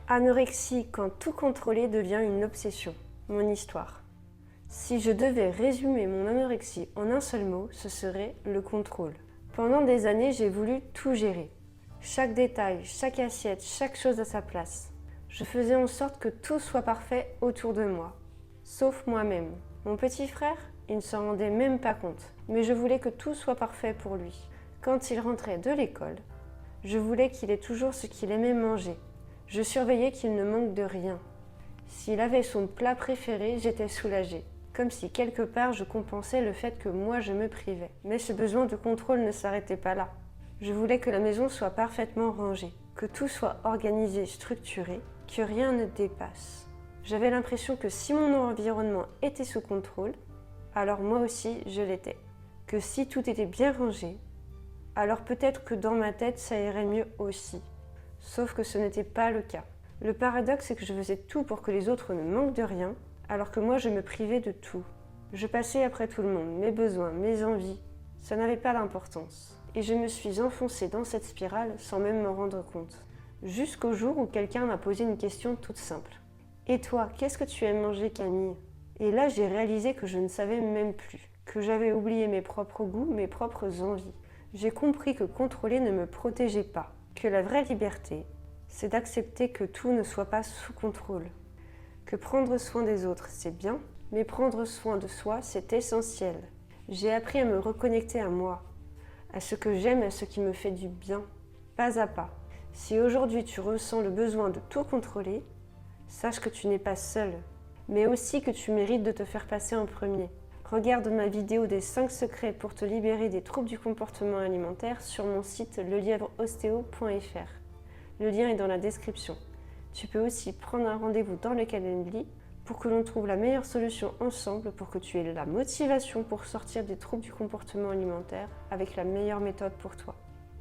Anorexie quand tout contrôler devient une obsession. Mon histoire. Si je devais résumer mon anorexie en un seul mot, ce serait le contrôle. Pendant des années, j'ai voulu tout gérer. Chaque détail, chaque assiette, chaque chose à sa place. Je faisais en sorte que tout soit parfait autour de moi. Sauf moi-même. Mon petit frère, il ne s'en rendait même pas compte. Mais je voulais que tout soit parfait pour lui. Quand il rentrait de l'école, je voulais qu'il ait toujours ce qu'il aimait manger. Je surveillais qu'il ne manque de rien. S'il avait son plat préféré, j'étais soulagée. Comme si quelque part je compensais le fait que moi je me privais. Mais ce besoin de contrôle ne s'arrêtait pas là. Je voulais que la maison soit parfaitement rangée, que tout soit organisé, structuré, que rien ne dépasse. J'avais l'impression que si mon environnement était sous contrôle, alors moi aussi je l'étais. Que si tout était bien rangé, alors peut-être que dans ma tête ça irait mieux aussi. Sauf que ce n'était pas le cas. Le paradoxe, c'est que je faisais tout pour que les autres ne manquent de rien, alors que moi je me privais de tout. Je passais après tout le monde, mes besoins, mes envies, ça n'avait pas d'importance. Et je me suis enfoncée dans cette spirale sans même m'en rendre compte. Jusqu'au jour où quelqu'un m'a posé une question toute simple. « Et toi, qu'est-ce que tu aimes manger, Camille ?» Et là j'ai réalisé que je ne savais même plus, que j'avais oublié mes propres goûts, mes propres envies. J'ai compris que contrôler ne me protégeait pas, que la vraie liberté, c'est d'accepter que tout ne soit pas sous contrôle. Que prendre soin des autres, c'est bien, mais prendre soin de soi, c'est essentiel. J'ai appris à me reconnecter à moi, à ce que j'aime, à ce qui me fait du bien, pas à pas. Si aujourd'hui tu ressens le besoin de tout contrôler, sache que tu n'es pas seul, mais aussi que tu mérites de te faire passer en premier. Regarde ma vidéo des 5 secrets pour te libérer des troubles du comportement alimentaire sur mon site lelièvreostéo.fr. Le lien est dans la description. Tu peux aussi prendre un rendez-vous dans le Calendly pour que l'on trouve la meilleure solution ensemble pour que tu aies la motivation pour sortir des troubles du comportement alimentaire avec la meilleure méthode pour toi.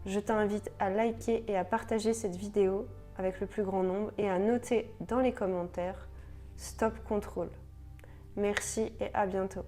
Je t'invite à liker et à partager cette vidéo avec le plus grand nombre et à noter dans les commentaires « Stop Contrôle ». Merci et à bientôt.